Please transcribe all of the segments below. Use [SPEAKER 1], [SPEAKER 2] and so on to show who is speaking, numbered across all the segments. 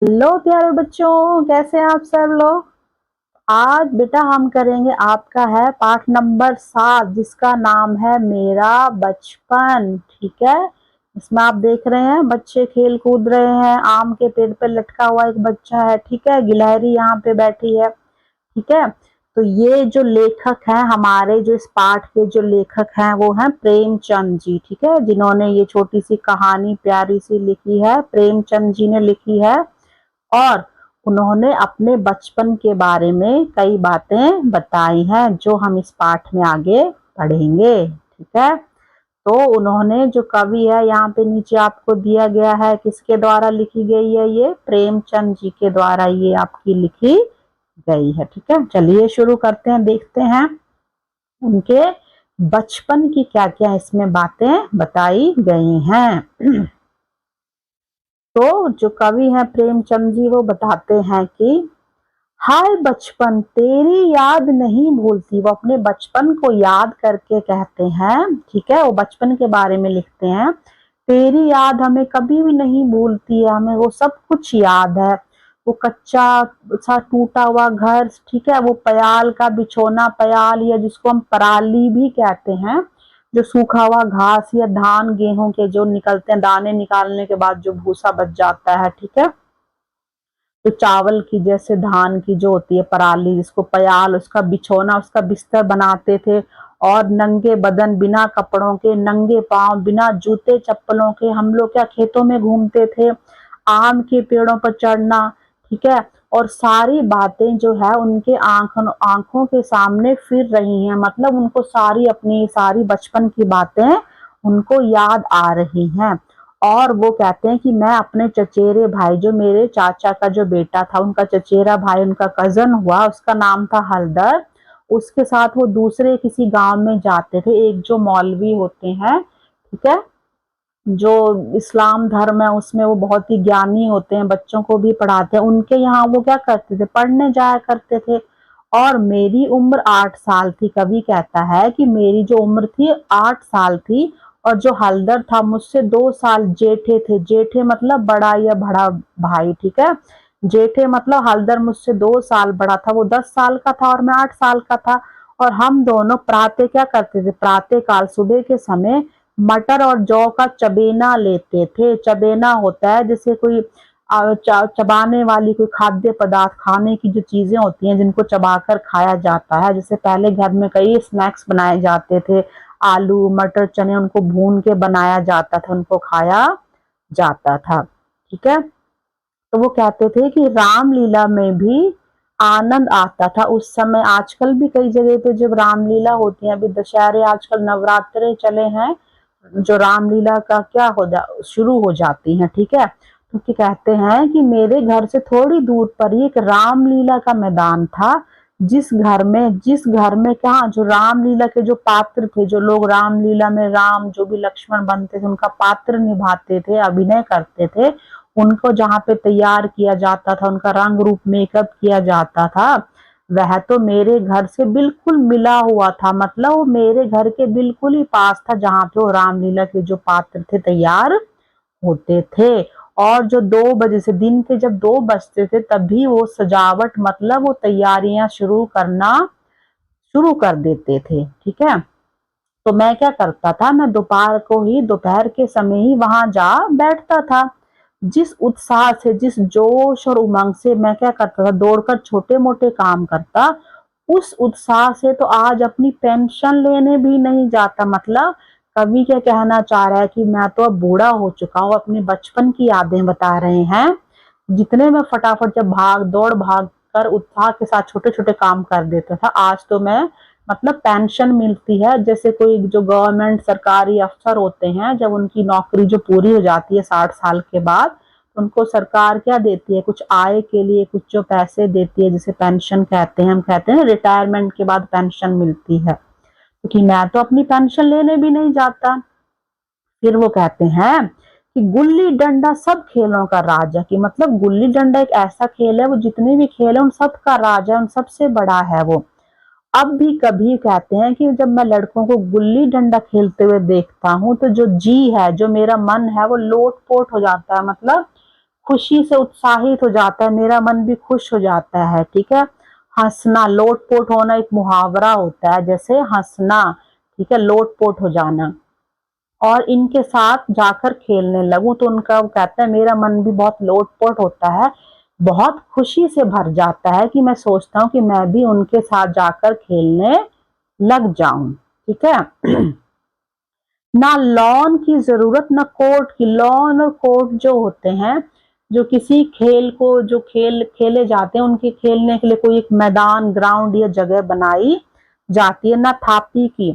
[SPEAKER 1] Hello प्यारे बच्चों, कैसे हैं आप सब लोग। आज बेटा हम करेंगे, आपका है पाठ नंबर 7 जिसका नाम है मेरा बचपन। ठीक है, इसमें आप देख रहे हैं बच्चे खेल कूद रहे हैं। आम के पेड़ पे लटका हुआ एक बच्चा है। ठीक है, गिलहरी यहाँ पे बैठी है। ठीक है, तो ये जो लेखक हैं हमारे, जो इस पाठ के जो लेखक हैं वो हैं प्रेमचंद जी। ठीक है, जिन्होंने ये छोटी सी कहानी प्यारी सी लिखी है, प्रेमचंद जी ने लिखी है। और उन्होंने अपने बचपन के बारे में कई बातें बताई हैं जो हम इस पाठ में आगे पढ़ेंगे। ठीक है, तो उन्होंने जो कवि है यहाँ पे नीचे आपको दिया गया है, किसके द्वारा लिखी गई है, ये प्रेमचंद जी के द्वारा ये आपकी लिखी गई है। ठीक है, चलिए शुरू करते हैं, देखते हैं उनके बचपन की क्या क्या इसमें बातें बताई गई हैं। तो जो कवि हैं प्रेमचंद जी वो बताते हैं कि हाय बचपन तेरी याद नहीं भूलती। वो अपने बचपन को याद करके कहते हैं। ठीक है, वो बचपन के बारे में लिखते हैं, तेरी याद हमें कभी भी नहीं भूलती है, हमें वो सब कुछ याद है। वो कच्चा सा टूटा हुआ घर, ठीक है, वो प्याल का बिछोना, प्याल या जिसको हम पराली भी कहते हैं, जो सूखा हुआ घास या धान गेहूं के जो निकलते हैं, दाने निकालने के बाद जो भूसा बच जाता है। ठीक है, तो चावल की जैसे धान की जो होती है पराली, जिसको प्याल, उसका बिछोना, उसका बिस्तर बनाते थे। और नंगे बदन, बिना कपड़ों के, नंगे पांव, बिना जूते चप्पलों के हम लोग क्या खेतों में घूमते थे, आम के पेड़ों पर चढ़ना। ठीक है, और सारी बातें जो है उनके आंखों के सामने फिर रही हैं, मतलब उनको सारी अपनी सारी बचपन की बातें उनको याद आ रही हैं। और वो कहते हैं कि मैं अपने चचेरे भाई, जो मेरे चाचा का जो बेटा था, उनका चचेरा भाई, उनका कजन हुआ, उसका नाम था हलदर, उसके साथ वो दूसरे किसी गांव में जाते थे। एक जो मौलवी होते हैं, ठीक है, जो इस्लाम धर्म है उसमें वो बहुत ही ज्ञानी होते हैं, बच्चों को भी पढ़ाते हैं, उनके यहाँ वो क्या करते थे, पढ़ने जाया करते थे। और मेरी उम्र 8 साल थी। कवि कहता है कि मेरी जो उम्र थी 8 साल थी, और जो हलदर था मुझसे 2 साल जेठे थे। जेठे मतलब बड़ा या बड़ा भाई। ठीक है, जेठे मतलब हलदर मुझसे 2 साल बड़ा था, वो 10 साल का था और मैं 8 साल का था। और हम दोनों प्रातः क्या करते थे, प्रातः काल सुबह के समय मटर और जौ का चबेना लेते थे। चबेना होता है जैसे कोई चबाने वाली कोई खाद्य पदार्थ, खाने की जो चीजें होती हैं जिनको चबाकर खाया जाता है। जैसे पहले घर में कई स्नैक्स बनाए जाते थे, आलू मटर चने, उनको भून के बनाया जाता था, उनको खाया जाता था। ठीक है, तो वो कहते थे कि रामलीला में भी आनंद आता था उस समय। आजकल भी कई जगह पे जब रामलीला होती है, अभी दशहरे, आजकल नवरात्रे चले हैं, जो रामलीला का क्या हो जा शुरू हो जाती हैं। ठीक है, तो क्या कहते हैं कि मेरे घर से थोड़ी दूर पर ही एक रामलीला का मैदान था, जिस घर में क्या, जो रामलीला के जो पात्र थे, जो लोग रामलीला में राम जो भी लक्ष्मण बनते थे उनका पात्र निभाते थे, अभिनय करते थे, उनको जहाँ पे तैयार किया जाता था, उनका रंग रूप मेकअप किया जाता था, वह तो मेरे घर से बिल्कुल मिला हुआ था। मतलब वो मेरे घर के बिल्कुल ही पास था, जहाँ पे वो रामलीला के जो पात्र थे तैयार होते थे। और जो 2 बजे से, दिन के जब 2 बजते थे, तभी वो सजावट, मतलब वो तैयारियां शुरू करना शुरू कर देते थे। ठीक है, तो मैं क्या करता था, मैं दोपहर के समय ही वहां जा बैठता था। जिस उत्साह से, जिस जोश और उमंग से मैं क्या करता था, दौड़कर छोटे मोटे काम करता, उस उत्साह से तो आज अपनी पेंशन लेने भी नहीं जाता। मतलब कवि क्या कहना चाह रहा है कि मैं तो अब बूढ़ा हो चुका हूँ, अपने बचपन की यादें बता रहे हैं, जितने में फटाफट जब भाग कर उत्साह के साथ छोटे छोटे काम कर देता था, आज तो मैं, मतलब पेंशन मिलती है, जैसे कोई जो गवर्नमेंट सरकारी अफसर होते हैं, जब उनकी नौकरी जो पूरी हो जाती है 60 साल के बाद, उनको सरकार क्या देती है, कुछ आय के लिए कुछ जो पैसे देती है, जिसे पेंशन कहते हैं। हम कहते हैं रिटायरमेंट के बाद पेंशन मिलती है, क्योंकि मैं तो अपनी पेंशन लेने भी नहीं जाता। फिर वो कहते हैं कि गुल्ली डंडा सब खेलों का राजा, कि मतलब गुल्ली डंडा एक ऐसा खेल है, वो जितने भी खेल है उन सब का राजा, उन सबसे बड़ा है वो। अब भी कभी कहते हैं कि जब मैं लड़कों को गुल्ली डंडा खेलते हुए देखता हूँ, तो जो जी है, जो मेरा मन है, वो लोट पोट हो जाता है। मतलब खुशी से उत्साहित हो जाता है, मेरा मन भी खुश हो जाता है। ठीक है, हंसना, लोटपोट होना एक मुहावरा होता है, जैसे हंसना, ठीक है, लोटपोट हो जाना। और इनके साथ जाकर खेलने लगूं, तो उनका वो कहता है मेरा मन भी बहुत लोटपोट होता है, बहुत खुशी से भर जाता है कि मैं सोचता हूँ कि मैं भी उनके साथ जाकर खेलने लग जाऊं। ठीक है। ना लॉन की जरूरत ना कोर्ट की। लॉन और कोर्ट जो होते हैं, जो किसी खेल को, जो खेल खेले जाते हैं, उनके खेलने के लिए कोई एक मैदान, ग्राउंड या जगह बनाई जाती है। ना थापी की।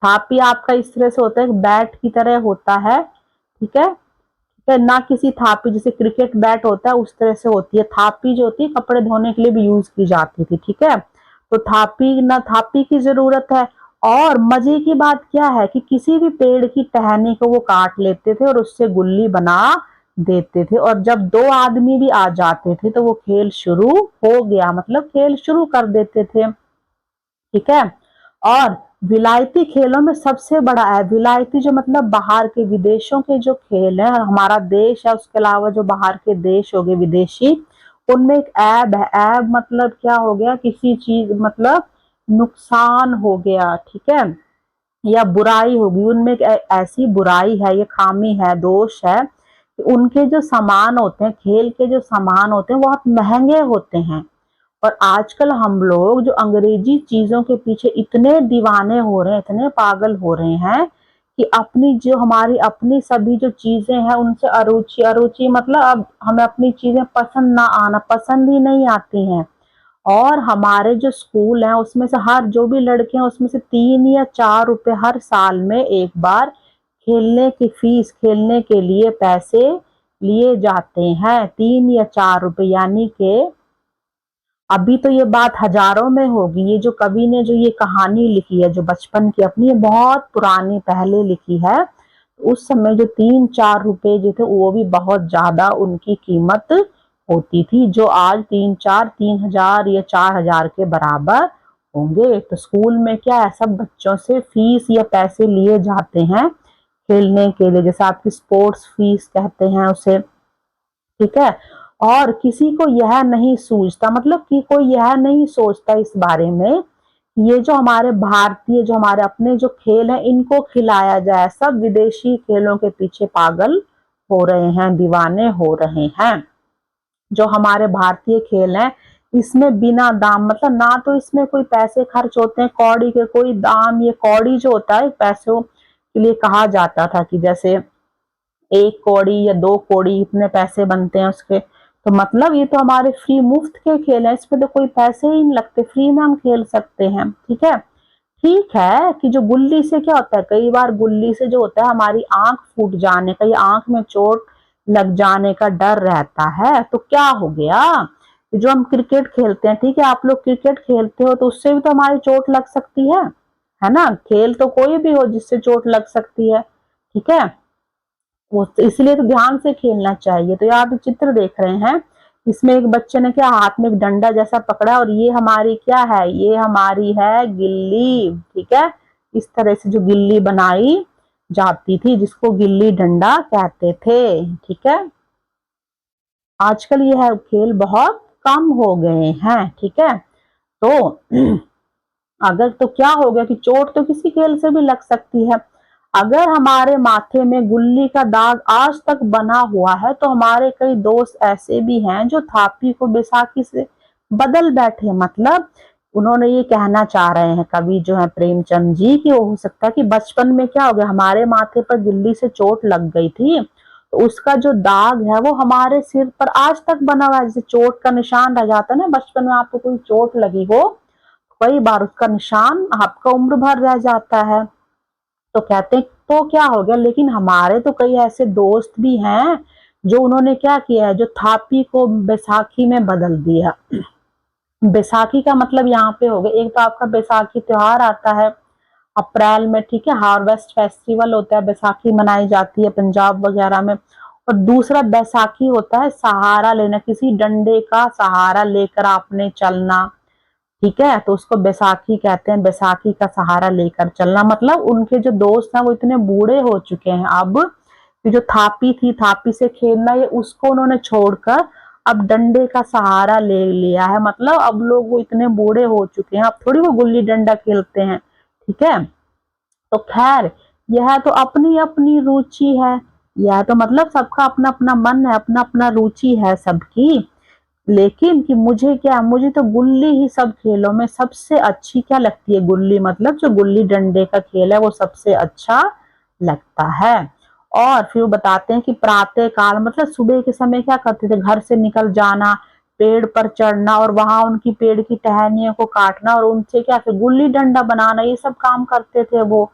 [SPEAKER 1] थापी आपका इस तरह से होता है, बैट की तरह होता है। ठीक है, ठीक है, ना किसी थापी, जैसे क्रिकेट बैट होता है उस तरह से होती है। थापी जो होती है कपड़े धोने के लिए भी यूज की जाती थी। ठीक है, तो थापी, ना थापी की जरूरत है। और मजे की बात क्या है कि किसी भी पेड़ की टहनी को वो काट लेते थे और उससे गुल्ली बना देते थे, और जब दो आदमी भी आ जाते थे तो वो खेल शुरू हो गया, मतलब खेल शुरू कर देते थे। ठीक है, और विलायती खेलों में सबसे बड़ा है, विलायती जो मतलब बाहर के, विदेशों के जो खेल है, हमारा देश है उसके अलावा जो बाहर के देश हो गए विदेशी, उनमें एक ऐब है। ऐब मतलब क्या हो गया, किसी चीज, मतलब नुकसान हो गया। ठीक है, या बुराई होगी, उनमें एक ऐसी बुराई है, ये खामी है, दोष है कि उनके जो सामान होते हैं, खेल के जो सामान होते हैं, बहुत महंगे होते हैं। और आजकल हम लोग जो अंग्रेजी चीजों के पीछे इतने दीवाने हो रहे हैं, इतने पागल हो रहे हैं कि अपनी जो हमारी अपनी सभी जो चीजें हैं उनसे अरुचि, अरुचि मतलब अब हमें अपनी चीजें पसंद ना आना, पसंद ही नहीं आती हैं। और हमारे जो स्कूल हैं उसमें से हर, जो भी लड़के हैं उसमें से 3 या 4 रुपए हर साल में एक बार खेलने की फीस, खेलने के लिए पैसे लिए जाते हैं, 3 या 4 रुपए। यानी कि अभी तो ये बात हजारों में होगी। ये जो कवि ने जो ये कहानी लिखी है, जो बचपन की अपनी, ये बहुत पुरानी पहले लिखी है। उस समय जो 3-4 रुपए जो थे वो भी बहुत ज्यादा उनकी कीमत होती थी, जो आज 3 हजार या 4 हजार के बराबर होंगे। तो स्कूल में क्या है, सब बच्चों से फीस या पैसे लिए जाते हैं खेलने के लिए, जैसे आपकी स्पोर्ट्स फीस कहते हैं उसे। ठीक है, और किसी को यह नहीं सूझता, मतलब कि कोई यह नहीं सोचता इस बारे में, ये जो हमारे भारतीय, जो हमारे अपने जो खेल हैं, इनको खिलाया जाए। सब विदेशी खेलों के पीछे पागल हो रहे हैं, दीवाने हो रहे हैं। जो हमारे भारतीय खेल हैं, इसमें बिना दाम, मतलब ना तो इसमें कोई पैसे खर्च होते हैं, कौड़ी के कोई दाम, ये कौड़ी जो होता है पैसों के लिए कहा जाता था कि जैसे 1 कौड़ी या 2 कौड़ी इतने पैसे बनते हैं उसके, तो मतलब ये तो हमारे फ्री मुफ्त के खेल है, इसमें तो कोई पैसे ही नहीं लगते, फ्री में हम खेल सकते हैं। ठीक है, ठीक है कि जो गुल्ली से क्या होता है, कई बार गुल्ली से जो होता है हमारी आंख फूट जाने का या आंख में चोट लग जाने का डर रहता है, तो क्या हो गया, जो हम क्रिकेट खेलते हैं, ठीक है, आप लोग क्रिकेट खेलते हो तो उससे भी तो हमारी चोट लग सकती है ना, खेल तो कोई भी हो जिससे चोट लग सकती है। ठीक है, वो तो इसलिए तो ध्यान से खेलना चाहिए। तो ये आप चित्र देख रहे हैं, इसमें एक बच्चे ने क्या हाथ में एक डंडा जैसा पकड़ा, और ये हमारी क्या है, ये हमारी है गिल्ली। ठीक है, इस तरह से जो गिल्ली बनाई जाती थी, जिसको गिल्ली डंडा कहते थे। ठीक है, आजकल ये है खेल बहुत कम हो गए हैं। ठीक है, तो अगर तो क्या हो गया कि चोट तो किसी खेल से भी लग सकती है। अगर हमारे माथे में गुल्ली का दाग आज तक बना हुआ है, तो हमारे कई दोस्त ऐसे भी हैं जो थापी को बैसाखी से बदल बैठे। मतलब उन्होंने ये कहना चाह रहे हैं, कवि जो है प्रेमचंद जी, कि हो सकता है कि बचपन में क्या हो गया, हमारे माथे पर गिल्ली से चोट लग गई थी, तो उसका जो दाग है वो हमारे सिर पर आज तक बना हुआ है। जैसे चोट का निशान रह जाता है ना, बचपन में आपको कोई चोट लगी हो, कई बार उसका निशान आपका उम्र भर रह जाता है। तो कहते हैं तो क्या हो गया, लेकिन हमारे तो कई ऐसे दोस्त भी हैं जो उन्होंने क्या किया है, जो थापी को बैसाखी में बदल दिया। बैसाखी का मतलब यहाँ पे हो गया, एक तो आपका बैसाखी त्योहार आता है अप्रैल में, ठीक है, हार्वेस्ट फेस्टिवल होता है, बैसाखी मनाई जाती है पंजाब वगैरह में। और दूसरा बैसाखी होता है सहारा लेना, किसी डंडे का सहारा लेकर आपने चलना। ठीक है, तो उसको बैसाखी कहते हैं, बैसाखी का सहारा लेकर चलना। मतलब उनके जो दोस्त हैं वो इतने बूढ़े हो चुके हैं अब कि जो थापी थी, थापी से खेलना, ये उसको उन्होंने छोड़कर अब डंडे का सहारा ले लिया है। मतलब अब लोग वो इतने बूढ़े हो चुके हैं, अब थोड़ी वो गुल्ली डंडा खेलते हैं। ठीक है, तो खैर यह तो अपनी अपनी रुचि है, यह तो मतलब सबका अपना अपना मन है, अपना अपना रुचि है सबकी। लेकिन कि मुझे क्या, मुझे तो गुल्ली ही सब खेलों में सबसे अच्छी क्या लगती है, गुल्ली, मतलब जो गुल्ली डंडे का खेल है वो सबसे अच्छा लगता है। और फिर वो बताते हैं कि प्रातः काल मतलब सुबह के समय क्या करते थे, घर से निकल जाना, पेड़ पर चढ़ना और वहां उनकी पेड़ की टहनियों को काटना और उनसे क्या फिर गुल्ली डंडा बनाना, ये सब काम करते थे वो।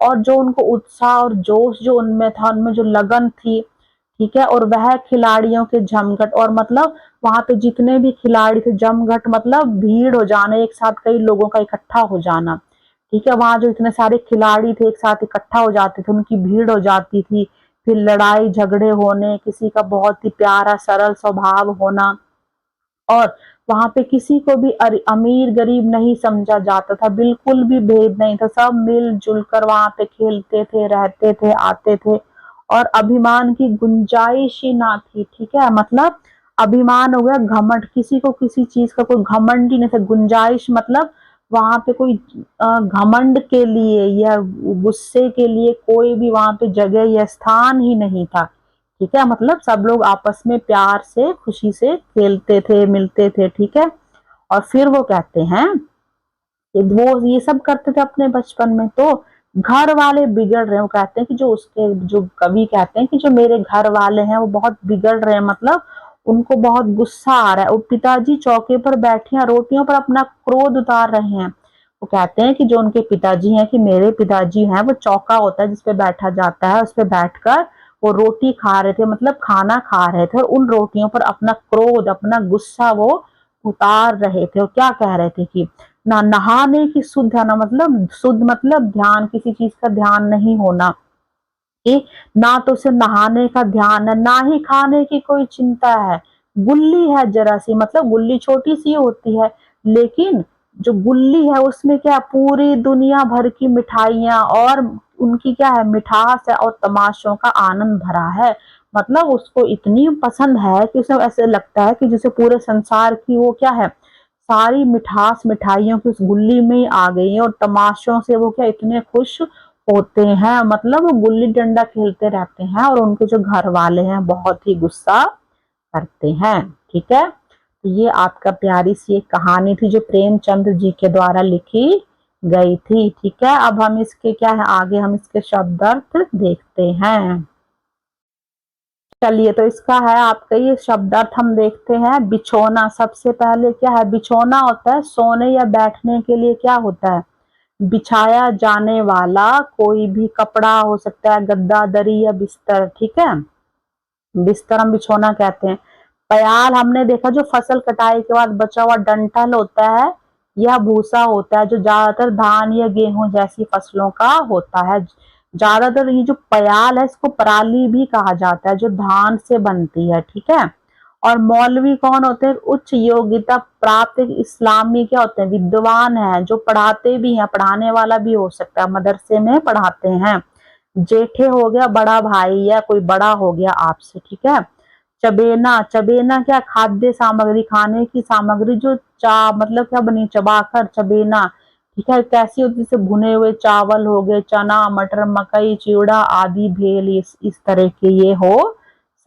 [SPEAKER 1] और जो उनको उत्साह और जोश जो उनमें था, उनमें जो लगन थी, ठीक है, और वह खिलाड़ियों के जमघट, और मतलब वहां पे जितने भी खिलाड़ी थे, जमघट मतलब भीड़ हो जाना, एक साथ कई लोगों का इकट्ठा हो जाना। ठीक है, वहां जो इतने सारे खिलाड़ी थे एक साथ इकट्ठा हो जाते थे, उनकी भीड़ हो जाती थी, फिर लड़ाई झगड़े होने, किसी का बहुत ही प्यारा सरल स्वभाव होना, और वहां पे किसी को भी अमीर गरीब नहीं समझा जाता था, बिल्कुल भी भेद नहीं था, सब मिलजुल कर वहां पे खेलते थे, रहते थे, आते थे, और अभिमान की गुंजाइश ही ना थी। ठीक है, मतलब अभिमान हो गया घमंड, किसी को किसी चीज का कोई घमंड ही नहीं था। गुंजाइश मतलब वहां पे कोई घमंड के लिए या गुस्से के लिए कोई भी वहां पे जगह या स्थान ही नहीं था। ठीक है, मतलब सब लोग आपस में प्यार से खुशी से खेलते थे, मिलते थे। ठीक है, और फिर वो कहते हैं कि वो ये सब करते थे अपने बचपन में, तो घर वाले बिगड़ रहे हैं। वो कहते हैं कि जो उसके जो कवि कहते हैं कि जो मेरे घर वाले हैं वो बहुत बिगड़ रहे हैं, मतलब उनको बहुत गुस्सा आ रहा है। वो पिताजी चौके पर बैठे हैं, रोटियों पर अपना क्रोध उतार रहे हैं। वो कहते हैं कि जो उनके पिताजी हैं, कि मेरे पिताजी हैं, वो चौका होता है जिसपे बैठा जाता है, उस पर बैठकर वो रोटी खा रहे थे, मतलब खाना खा रहे थे, और उन रोटियों पर अपना क्रोध, अपना गुस्सा वो उतार रहे थे। और क्या कह रहे थे कि ना नहाने की शुद्ध है, ना मतलब शुद्ध मतलब ध्यान, किसी चीज का ध्यान नहीं होना, कि ना तो उसे नहाने का ध्यान है, ना ही खाने की कोई चिंता है। गुल्ली है जरा सी, मतलब गुल्ली छोटी सी होती है, लेकिन जो गुल्ली है उसमें क्या पूरी दुनिया भर की मिठाइयां और उनकी क्या है मिठास है और तमाशों का आनंद भरा है। मतलब उसको इतनी पसंद है कि उसे ऐसे लगता है कि जैसे पूरे संसार की वो क्या है सारी मिठास मिठाइयों की उस गुल्ली में ही आ गई है, और तमाशों से वो क्या इतने खुश होते हैं, मतलब वो गुल्ली डंडा खेलते रहते हैं, और उनके जो घर वाले हैं बहुत ही गुस्सा करते हैं। ठीक है, तो ये आपका प्यारी सी एक कहानी थी जो प्रेमचंद जी के द्वारा लिखी गई थी। ठीक है, अब हम इसके क्या है आगे हम इसके शब्द अर्थ देखते हैं। चलिए, तो इसका है आपका ये शब्द अर्थ हम देखते हैं। बिछोना, सबसे पहले क्या है, बिछोना होता है सोने या बैठने के लिए क्या होता है, बिछाया जाने वाला कोई भी कपड़ा हो सकता है, गद्दा दरी या बिस्तर। ठीक है, बिस्तर हम बिछोना कहते हैं। प्याल हमने देखा जो फसल कटाई के बाद बचा हुआ डंठल होता है, यह भूसा होता है जो ज्यादातर धान या गेहूं जैसी फसलों का होता है। ज्यादातर ये जो प्याल है इसको पराली भी कहा जाता है जो धान से बनती है। ठीक है, और मौलवी कौन होते हैं, उच्च योग्यता प्राप्त एक इस्लामी क्या होते हैं, विद्वान है जो पढ़ाते भी हैं, पढ़ाने वाला भी हो सकता है, मदरसे में पढ़ाते हैं। जेठे हो गया बड़ा भाई या कोई बड़ा हो गया आपसे। ठीक है, चबेना, चबेना क्या खाद्य सामग्री, खाने की सामग्री जो चा मतलब क्या बनी चबाकर, चबेना। ठीक है, कैसी होती है, भुने हुए चावल हो गए, चना मटर मकई चिवड़ा आदि भेल, इस तरह के ये हो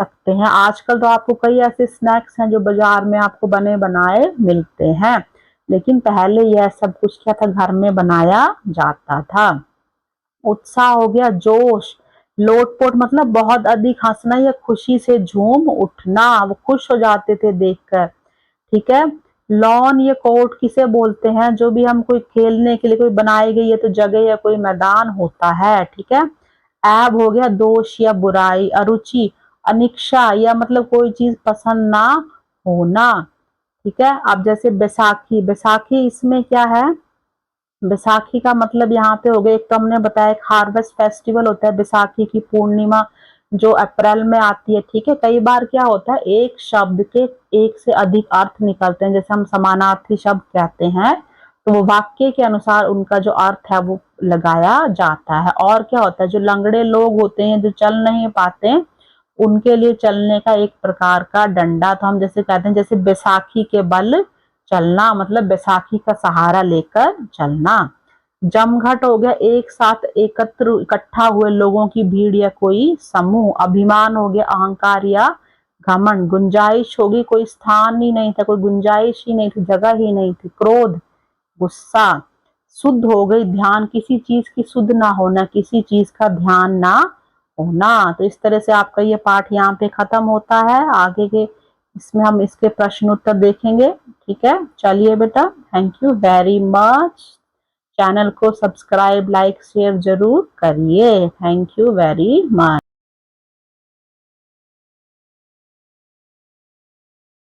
[SPEAKER 1] सकते हैं। आजकल तो आपको कई ऐसे स्नैक्स हैं जो बाजार में आपको बने बनाए मिलते हैं, लेकिन पहले यह सब कुछ क्या था, घर में बनाया जाता था। उत्साह हो गया जोश, लोटपोट मतलब बहुत अधिक हंसना या खुशी से झूम उठना, वो खुश हो जाते थे देखकर। ठीक है, लॉन या कोर्ट किसे बोलते हैं, जो भी हम कोई खेलने के लिए कोई बनाई गई है तो जगह या कोई मैदान होता है। ठीक है, ऐब हो गया दोष या बुराई, अरुचि अनिच्छा या मतलब कोई चीज पसंद ना होना। ठीक है, अब जैसे बैसाखी, बैसाखी इसमें क्या है, बैसाखी का मतलब यहाँ पे हो गया, एक तो हमने बताया एक हार्वेस्ट फेस्टिवल होता है बैसाखी की पूर्णिमा जो अप्रैल में आती है। ठीक है, कई बार क्या होता है एक शब्द के एक से अधिक अर्थ निकलते हैं, जैसे हम समानार्थी शब्द कहते हैं, तो वो वाक्य के अनुसार उनका जो अर्थ है वो लगाया जाता है। और क्या होता है, जो लंगड़े लोग होते हैं, जो चल नहीं पाते, उनके लिए चलने का एक प्रकार का डंडा, तो हम जैसे कहते हैं जैसे बैसाखी के बल चलना, मतलब बैसाखी का सहारा लेकर चलना। जमघट हो गया एक साथ इकट्ठा हुए लोगों की भीड़ या कोई समूह। अभिमान हो गया अहंकार या घमंड। गुंजाइश होगी, कोई स्थान ही नहीं था, कोई गुंजाइश ही नहीं थी, जगह ही नहीं थी। क्रोध गुस्सा। शुद्ध हो गई ध्यान, किसी चीज की शुद्ध ना होना, किसी चीज का ध्यान ना होना। तो इस तरह से आपका ये पाठ यहाँ पे खत्म होता है। आगे के इसमें हम इसके प्रश्न उत्तर देखेंगे। ठीक है, चलिए बेटा, thank you very much. Channel को सब्सक्राइब, लाइक, शेयर जरूर करिए। Thank you very much.